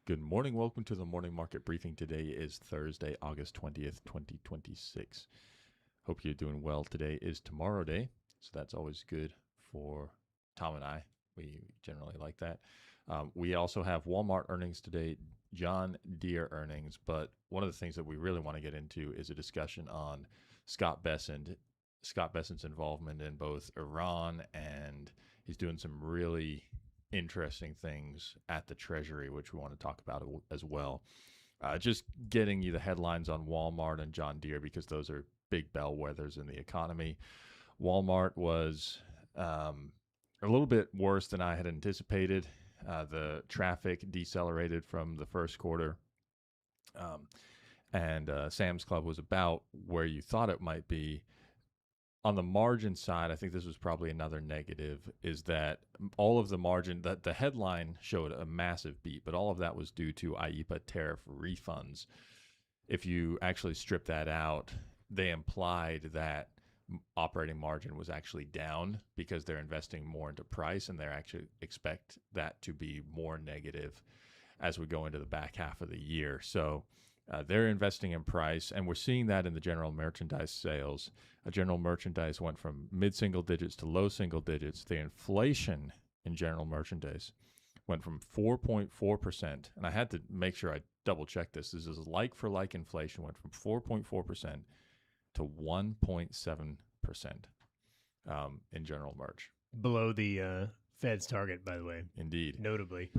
Good morning. Welcome to the morning market briefing. Today is Thursday, August 20th, 2026. Hope you're doing well. Today is Tomorrow Day, so that's always good for Tom and I. We generally like that. We also have Walmart earnings today, John Deere earnings, but one of the things that we really want to get into is a discussion on Scott Bessent. Scott Bessent's involvement in both Iran, and he's doing some really interesting things at the Treasury, which we want to talk about as well. Just getting you the headlines on Walmart and John Deere, because those are big bellwethers in the economy. Walmart was a little bit worse than I had anticipated. The traffic decelerated from the first quarter, and Sam's Club was about where you thought it might be. On the margin side, I think this was probably another negative, is that all of the margin, that the headline showed a massive beat, but all of that was due to IEEPA tariff refunds. If you actually strip that out, they implied that operating margin was actually down because they're investing more into price, and they actually expect that to be more negative as we go into the back half of the year. So they're investing in price, and we're seeing that in the general merchandise sales. General merchandise went from mid-single digits to low single digits. The inflation in general merchandise went from 4.4%, and I had to make sure I double-check this. This is like-for-like inflation went from 4.4% to 1.7% in general merch. Below the Fed's target, by the way. Indeed. Notably.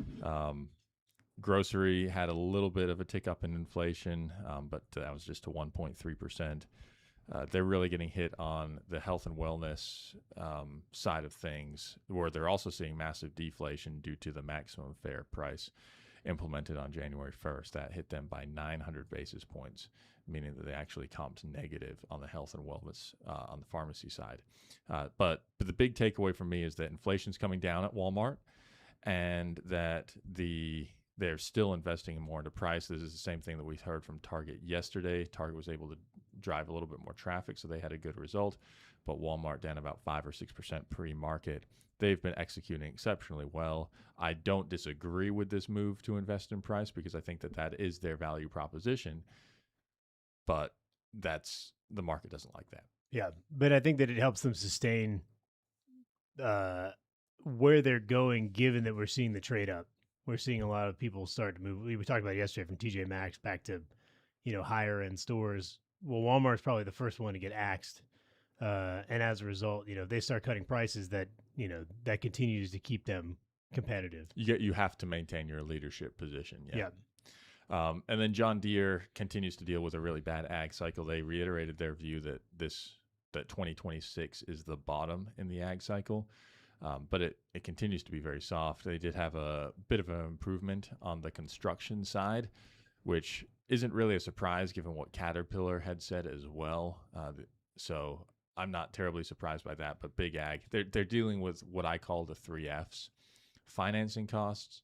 Grocery had a little bit of a tick up in inflation, but that was just to 1.3%. They're really getting hit on the health and wellness side of things, where they're also seeing massive deflation due to the maximum fair price implemented on January 1st. That hit them by 900 basis points, meaning that they actually comped negative on the health and wellness on the pharmacy side. But the big takeaway for me is that inflation's coming down at Walmart, and that they're still investing more into price. This is the same thing that we heard from Target yesterday. Target was able to drive a little bit more traffic, so they had a good result. But Walmart down about 5 or 6% pre-market. They've been executing exceptionally well. I don't disagree with this move to invest in price, because I think that that is their value proposition. But the market doesn't like that. Yeah, but I think that it helps them sustain where they're going, given that we're seeing the trade up. We're seeing a lot of people start to move. We talked about it yesterday, from TJ Maxx back to, higher end stores. Well, Walmart's probably the first one to get axed. And as a result, if they start cutting prices, that continues to keep them competitive. You have to maintain your leadership position. Yeah. And then John Deere continues to deal with a really bad ag cycle. They reiterated their view that 2026 is the bottom in the ag cycle. But it continues to be very soft. They did have a bit of an improvement on the construction side, which isn't really a surprise given what Caterpillar had said as well. So I'm not terribly surprised by that. But big ag, they're dealing with what I call the 3 Fs: financing costs,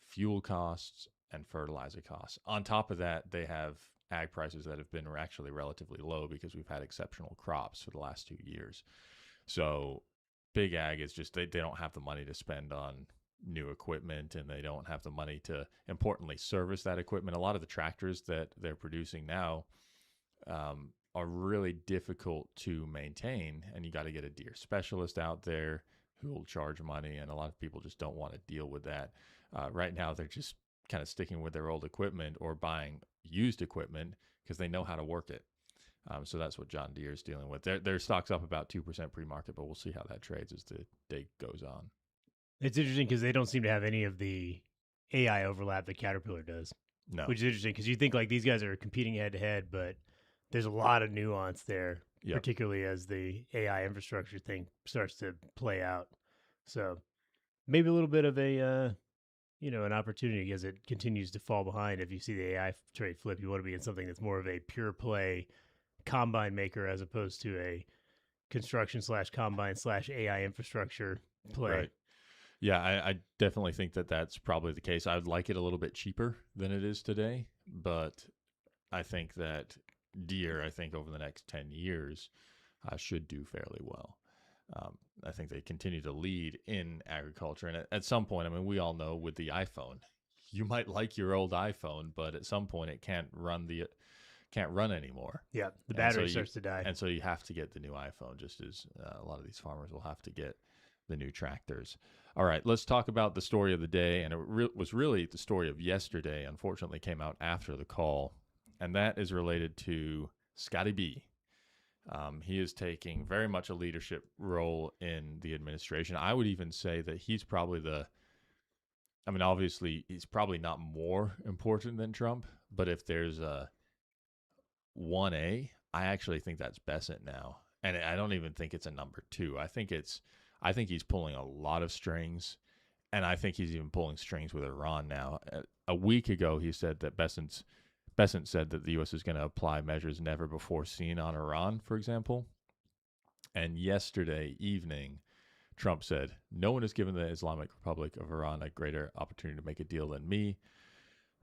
fuel costs, and fertilizer costs. On top of that, they have ag prices that have been actually relatively low because we've had exceptional crops for the last 2 years. So big ag is just, they don't have the money to spend on new equipment, and they don't have the money to, importantly, service that equipment. A lot of the tractors that they're producing now are really difficult to maintain, and you got to get a Deere specialist out there who will charge money, and a lot of people just don't want to deal with that. Right now, they're just kind of sticking with their old equipment or buying used equipment because they know how to work it. So that's what John Deere is dealing with. Their stock's up about 2% pre-market, but we'll see how that trades as the day goes on. It's interesting because they don't seem to have any of the AI overlap that Caterpillar does. No. Which is interesting because you think like these guys are competing head to head, but there's a lot of nuance there, particularly as the AI infrastructure thing starts to play out. So maybe a little bit of a, an opportunity as it continues to fall behind. If you see the AI trade flip, you want to be in something that's more of a pure play combine maker as opposed to a construction / combine / AI infrastructure play. Right. Yeah, I definitely think that that's probably the case. I would like it a little bit cheaper than it is today, but I think that Deere, over the next 10 years, should do fairly well. I think they continue to lead in agriculture. And at some point, we all know with the iPhone, you might like your old iPhone, but at some point it can't run anymore. Yeah, the battery starts to die. And so you have to get the new iPhone, just as a lot of these farmers will have to get the new tractors. All right, let's talk about the story of the day. And it was really the story of yesterday, unfortunately came out after the call. And that is related to Scotty B. He is taking very much a leadership role in the administration. I would even say that he's probably obviously he's probably not more important than Trump, but if there's a 1A, I actually think that's Bessent now. And I don't even think it's a number 2. I think he's pulling a lot of strings, and I think he's even pulling strings with Iran now. A week ago, he said that Bessent said that the U.S. is going to apply measures never before seen on Iran, for example. And yesterday evening, Trump said, "No one has given the Islamic Republic of Iran a greater opportunity to make a deal than me.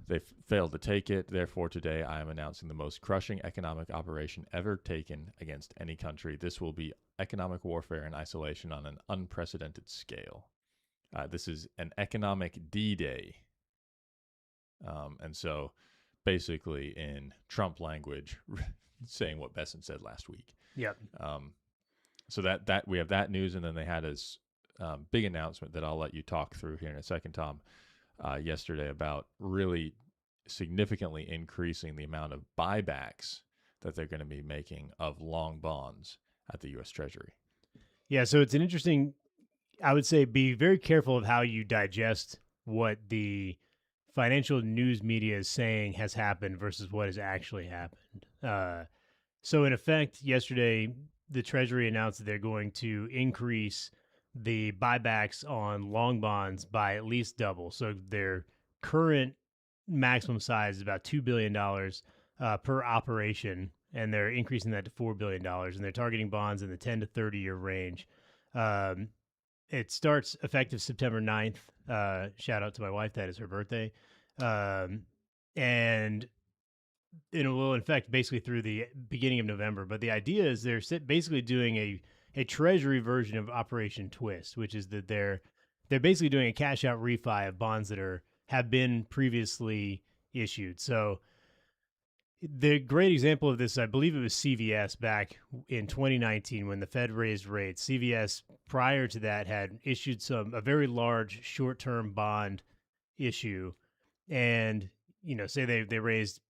They failed to take it. Therefore, today I am announcing the most crushing economic operation ever taken against any country. This will be economic warfare and isolation on an unprecedented scale. This is an economic D-Day." And so basically in Trump language, saying what Bessent said last week. Yep. So that we have that news, and then they had this big announcement that I'll let you talk through here in a second, Tom, yesterday about really significantly increasing the amount of buybacks that they're going to be making of long bonds at the U.S. Treasury. Yeah, so it's an interesting, I would say, be very careful of how you digest what the financial news media is saying has happened versus what has actually happened. So in effect, yesterday, the Treasury announced that they're going to increase the buybacks on long bonds by at least double. So their current maximum size is about $2 billion per operation, and they're increasing that to $4 billion, and they're targeting bonds in the 10 to 30-year range. It starts effective September 9th. Shout out to my wife. That is her birthday. And it will, in fact, basically through the beginning of November. But the idea is they're basically doing a Treasury version of Operation Twist, which is that they're basically doing a cash-out refi of bonds that have been previously issued. So the great example of this, I believe it was CVS back in 2019 when the Fed raised rates. CVS prior to that had issued a very large short-term bond issue, and say they raised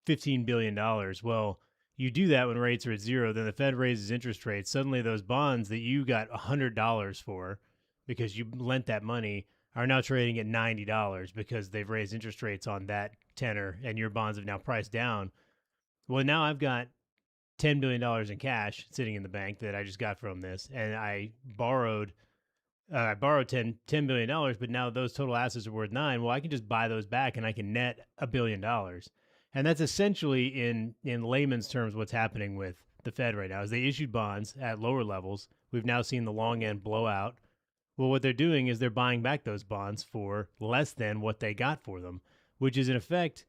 $15 billion. Well, you do that when rates are at zero, then the Fed raises interest rates. Suddenly those bonds that you got $100 for because you lent that money are now trading at $90 because they've raised interest rates on that tenor and your bonds have now priced down. Well, now I've got $10 billion in cash sitting in the bank that I just got from this, and I borrowed $10 billion, but now those total assets are worth $9 billion. Well, I can just buy those back and I can net $1 billion. And that's essentially, in layman's terms, what's happening with the Fed right now. Is they issued bonds at lower levels. We've now seen the long end blow out. Well, what they're doing is they're buying back those bonds for less than what they got for them, which is in effect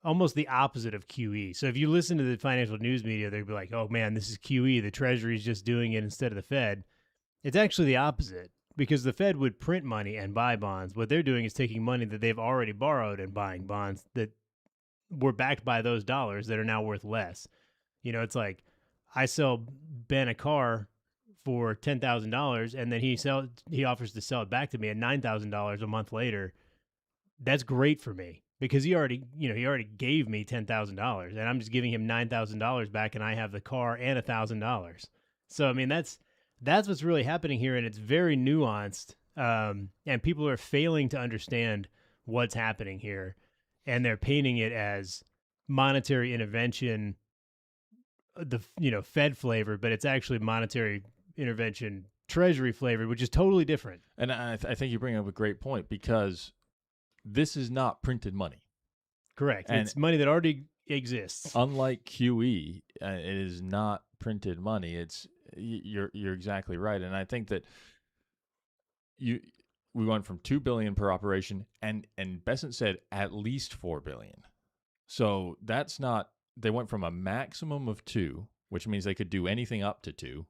almost the opposite of QE. So if you listen to the financial news media, they'll be like, "Oh man, this is QE. The Treasury is just doing it instead of the Fed." It's actually the opposite, because the Fed would print money and buy bonds. What they're doing is taking money that they've already borrowed and buying bonds that were backed by those dollars that are now worth less. It's like I sell Ben a car for $10,000 and then he offers to sell it back to me at $9,000 a month later. That's great for me because he already gave me $10,000 and I'm just giving him $9,000 back, and I have the car and $1,000. So that's what's really happening here, and it's very nuanced. And people are failing to understand what's happening here. And they're painting it as monetary intervention, Fed flavored, but it's actually monetary intervention, Treasury flavored, which is totally different. And I think you bring up a great point, because this is not printed money. Correct. And it's money that already exists. Unlike QE, it is not printed money. You're exactly right, and I think that we went from $2 billion per operation, and Bessent said at least $4 billion. So that's not. They went from a maximum of $2 billion, which means they could do anything up to $2 billion.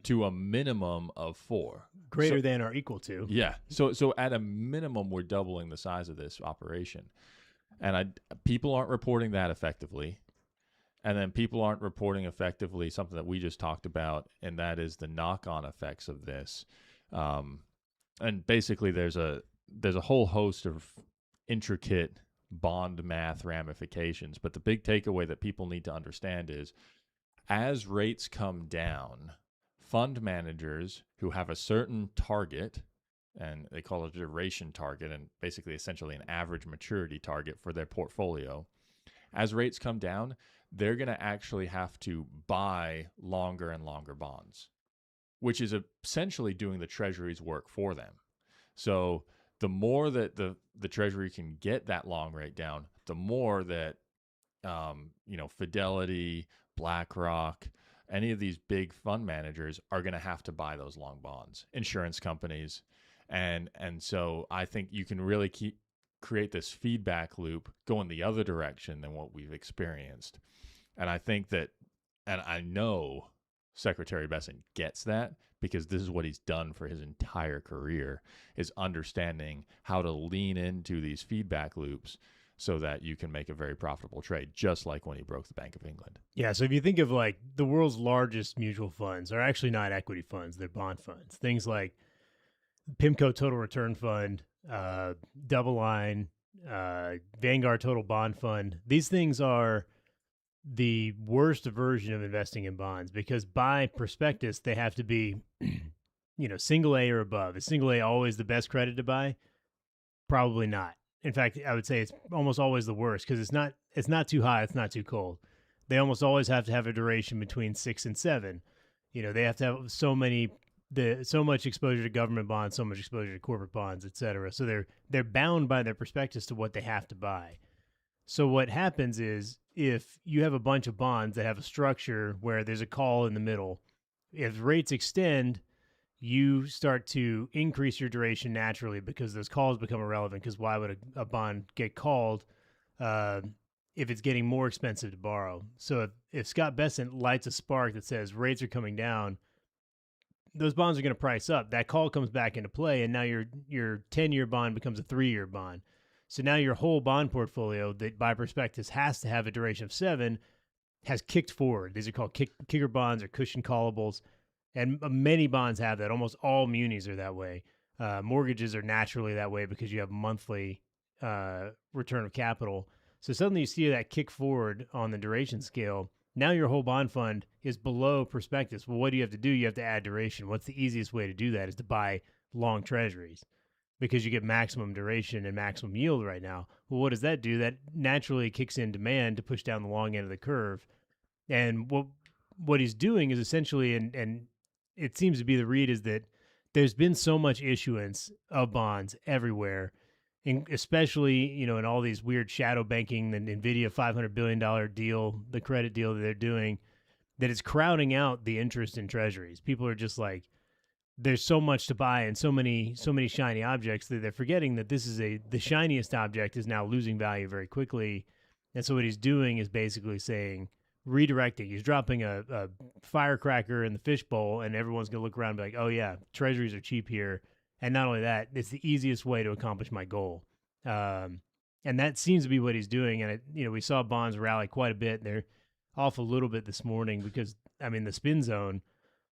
to a minimum of 4. Greater than or equal to. Yeah. So at a minimum, we're doubling the size of this operation. And people aren't reporting that effectively. And then people aren't reporting effectively something that we just talked about, and that is the knock-on effects of this. And basically, there's a whole host of intricate bond math ramifications. But the big takeaway that people need to understand is, as rates come down, fund managers who have a certain target, and they call it a duration target, and basically essentially an average maturity target for their portfolio, as rates come down, they're going to actually have to buy longer and longer bonds, which is essentially doing the Treasury's work for them. So the more that the Treasury can get that long rate down, the more that Fidelity, BlackRock, any of these big fund managers are going to have to buy those long bonds, insurance companies. And so I think you can really create this feedback loop going the other direction than what we've experienced. And I think that, and I know Secretary Bessent gets that, because this is what he's done for his entire career, is understanding how to lean into these feedback loops so that you can make a very profitable trade, just like when he broke the Bank of England. Yeah, so if you think of like the world's largest mutual funds are actually not equity funds, they're bond funds. Things like PIMCO Total Return Fund, Double Line, Vanguard Total Bond Fund. These things are the worst version of investing in bonds, because by prospectus, they have to be, single A or above. Is single A always the best credit to buy? Probably not. In fact, I would say it's almost always the worst, because it's not too high, it's not too cold. They almost always have to have a duration between 6 and 7. They have to have so much exposure to government bonds, so much exposure to corporate bonds, et cetera. So they're bound by their prospectus to what they have to buy. So what happens is, if you have a bunch of bonds that have a structure where there's a call in the middle, if rates extend, you start to increase your duration naturally, because those calls become irrelevant. Because why would a bond get called if it's getting more expensive to borrow? So if Scott Bessent lights a spark that says rates are coming down, those bonds are going to price up. That call comes back into play, and now your 10-year bond becomes a 3-year bond. So now your whole bond portfolio that by prospectus has to have a duration of 7 has kicked forward. These are called kicker bonds or cushion callables. And many bonds have that. Almost all munis are that way. Mortgages are naturally that way because you have monthly return of capital. So suddenly you see that kick forward on the duration scale. Now your whole bond fund is below prospectus. Well, what do you have to do? You have to add duration. What's the easiest way to do that is to buy long treasuries, because you get maximum duration and maximum yield right now. Well, what does that do? That naturally kicks in demand to push down the long end of the curve. And what he's doing is essentially, and it seems to be the read, is that there's been so much issuance of bonds everywhere, and especially, in all these weird shadow banking, the NVIDIA $500 billion deal, the credit deal that they're doing, that it's crowding out the interest in treasuries. People are just like, there's so much to buy and so many shiny objects that they're forgetting that the shiniest object is now losing value very quickly. And so what he's doing is basically saying, redirecting. He's dropping a firecracker in the fishbowl, and everyone's going to look around and be like, oh yeah, treasuries are cheap here. And not only that, it's the easiest way to accomplish my goal. And that seems to be what he's doing. And we saw bonds rally quite a bit. They're off a little bit this morning because, the spin zone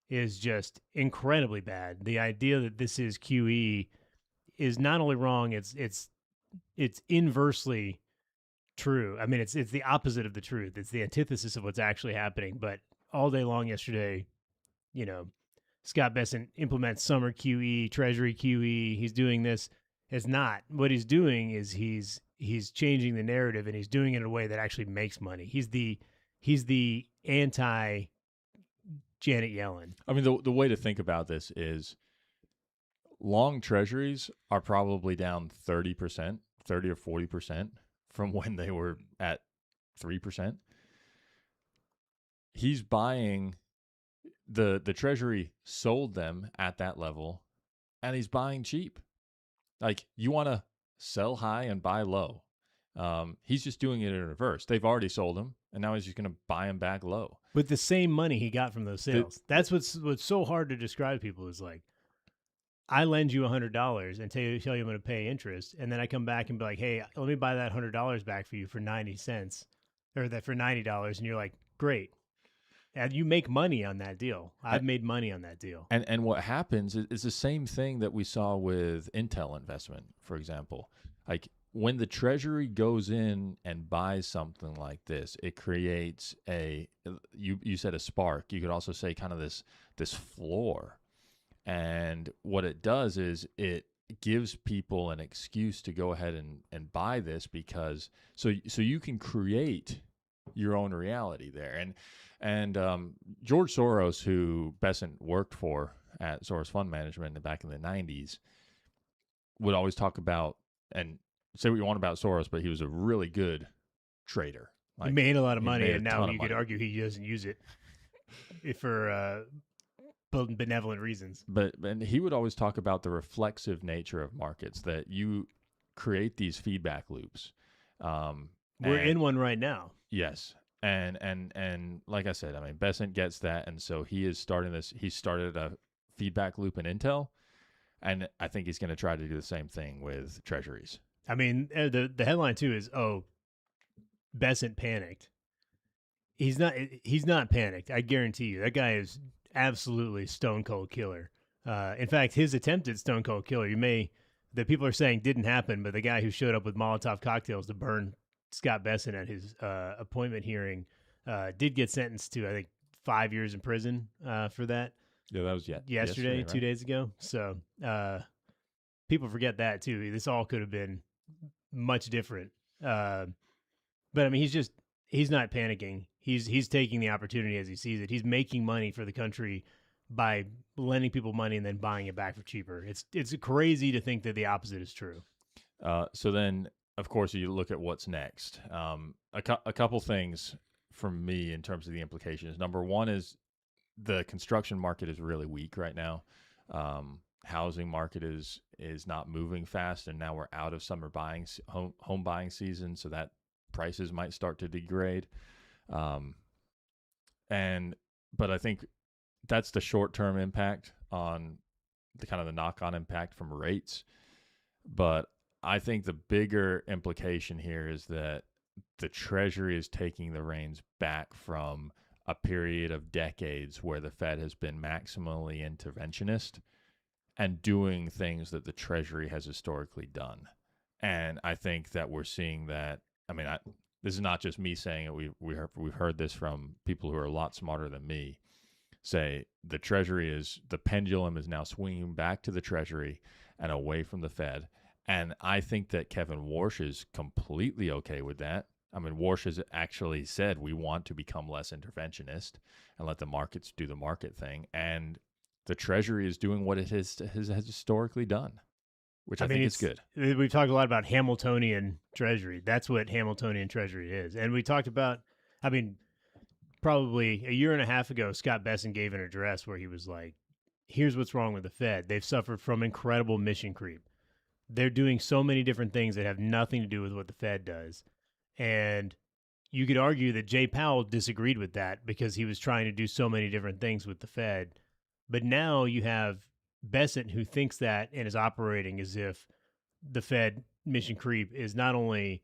is just incredibly bad. The idea that this is QE is not only wrong, it's inversely true. It's the opposite of the truth. It's the antithesis of what's actually happening. But all day long yesterday, Scott Bessent implements summer QE, Treasury QE. He's doing this. It's not. What he's doing is he's changing the narrative, and he's doing it in a way that actually makes money. He's the anti Janet Yellen. The way to think about this is long treasuries are probably down 30% or 40% from when they were at 3%. He's buying the Treasury sold them at that level, and he's buying cheap. Like, you want to sell high and buy low. He's just doing it in reverse. They've already sold him, and now he's just going to buy them back low. With the same money he got from those sales. That's what's so hard to describe to people is like, I lend you $100 and tell you I'm going to pay interest, and then I come back and be like, hey, let me buy that $100 back for you for 90 cents, or that for $90, and you're like, great. And you make money on that deal. I've made money on that deal. And what happens is the same thing that we saw with Intel investment, for example. Like when the Treasury goes in and buys something like this, it creates you said a spark. You could also say kind of this floor. And what it does is it gives people an excuse to go ahead and buy this, because so you can create your own reality there. And George Soros, who Bessent worked for at Soros Fund Management back in the 90s, would always talk about and say what you want about Soros, but he was a really good trader. Like, he made a lot of money, and now you could argue he doesn't use it for benevolent reasons. And he would always talk about the reflexive nature of markets, that you create these feedback loops. We're in one right now. Yes. And like I said, I mean, Bessent gets that. And so he is starting this. He started a feedback loop in Intel. And I think he's going to try to do the same thing with treasuries. I mean, the headline too is, Bessent panicked. He's not panicked. I guarantee you that guy is absolutely stone cold killer. In fact, his attempted stone cold killer, that people are saying didn't happen, but the guy who showed up with Molotov cocktails to burn Scott Bessent at his appointment hearing did get sentenced to, I think, 5 years in prison for that. Yeah, that was yesterday, right? 2 days ago. So people forget that too. This all could have been much different. But I mean, he's not panicking. He's taking the opportunity as he sees it. He's making money for the country by lending people money and then buying it back for cheaper. It's crazy to think that the opposite is true. So then, of course, you look at what's next. A couple things from me in terms of the implications. Number one is the construction market is really weak right now. Housing market is not moving fast, and now we're out of summer home buying season, so that prices might start to degrade. But I think that's the short-term impact on the kind of the knock-on impact from rates. But I think the bigger implication here is that the Treasury is taking the reins back from a period of decades where the Fed has been maximally interventionist and doing things that the Treasury has historically done. And I think that we're seeing that. I mean, this is not just me saying it. We've heard this from people who are a lot smarter than me. Say the pendulum is now swinging back to the Treasury and away from the Fed. And I think that Kevin Warsh is completely okay with that. I mean, Warsh has actually said we want to become less interventionist and let the markets do the market thing. And the Treasury is doing what it has historically done, which I think is good. We've talked a lot about Hamiltonian Treasury. That's what Hamiltonian Treasury is. And we talked about, I mean, probably a year and a half ago, Scott Bessent gave an address where he was like, here's what's wrong with the Fed. They've suffered from incredible mission creep. They're doing so many different things that have nothing to do with what the Fed does. And you could argue that Jay Powell disagreed with that because he was trying to do so many different things with the Fed. But now you have Bessent who thinks that and is operating as if the Fed mission creep is not only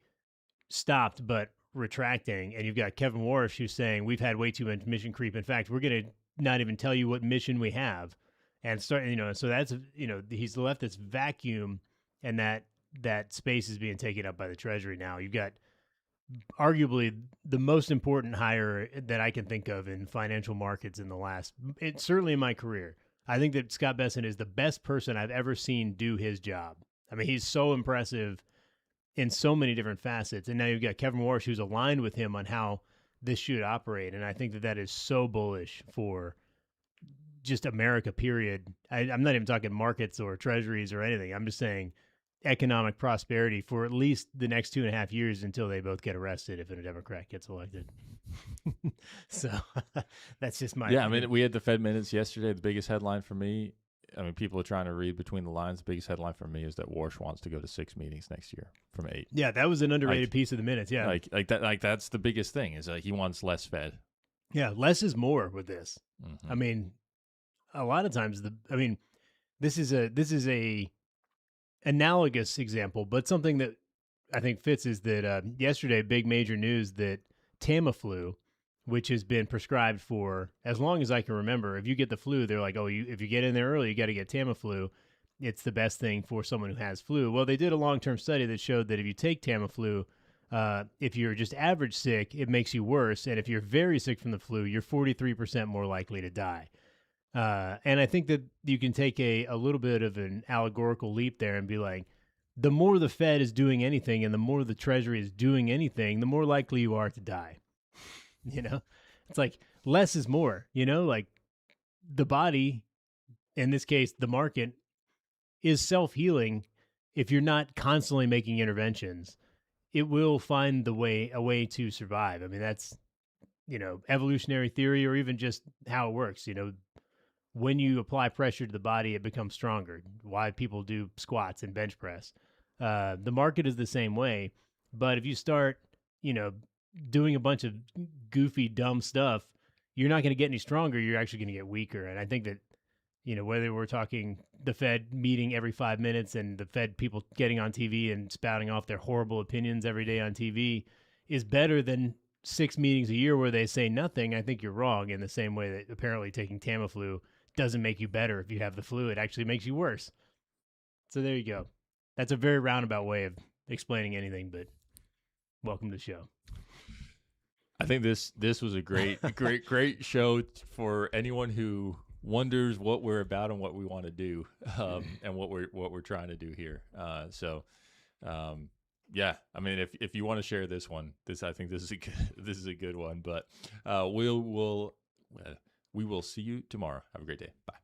stopped, but retracting. And you've got Kevin Warsh who's saying we've had way too much mission creep. In fact, we're going to not even tell you what mission we have. And start, so that's, he's left this vacuum, and that space is being taken up by the Treasury now. You've got arguably the most important hire that I can think of in financial markets in certainly in my career. I think that Scott Bessent is the best person I've ever seen do his job. I mean, he's so impressive in so many different facets. And now you've got Kevin Warsh who's aligned with him on how this should operate. And I think that is so bullish for just America, period. I'm not even talking markets or treasuries or anything. I'm just saying economic prosperity for at least the next 2.5 years until they both get arrested if a Democrat gets elected. So that's just my opinion. I mean, we had the Fed minutes yesterday. The biggest headline for me, I mean, people are trying to read between the lines. The biggest headline for me is that Warsh wants to go to 6 meetings next year from 8. Yeah, that was an underrated piece of the minutes. Yeah, like that. Like that's the biggest thing is he wants less Fed. Yeah, less is more with this. Mm-hmm. I mean, a lot of times this is a analogous example, but something that I think fits is that yesterday, big major news that Tamiflu, which has been prescribed for as long as I can remember, if you get the flu, they're like, oh, if you get in there early, you got to get Tamiflu. It's the best thing for someone who has flu. Well, they did a long-term study that showed that if you take Tamiflu, if you're just average sick, it makes you worse. And if you're very sick from the flu, you're 43% more likely to die. And I think that you can take a little bit of an allegorical leap there and be like, the more the Fed is doing anything and the more the Treasury is doing anything, the more likely you are to die. It's like less is more, like the body, in this case, the market, is self-healing. If you're not constantly making interventions, it will find a way to survive. I mean, that's, evolutionary theory, or even just how it works. When you apply pressure to the body, it becomes stronger. Why people do squats and bench press. The market is the same way, but if you start, doing a bunch of goofy, dumb stuff, you're not going to get any stronger. You're actually going to get weaker. And I think that, whether we're talking the Fed meeting every 5 minutes and the Fed people getting on TV and spouting off their horrible opinions every day on TV is better than 6 meetings a year where they say nothing. I think you're wrong, in the same way that apparently taking Tamiflu doesn't make you better if you have the flu. It actually makes you worse. So there you go. That's a very roundabout way of explaining anything, but welcome to the show. I think this was a great show for anyone who wonders what we're about and what we want to do, and what we're trying to do here. Yeah, I mean, if you want to share this one, I think this is a good one. But we will see you tomorrow. Have a great day. Bye.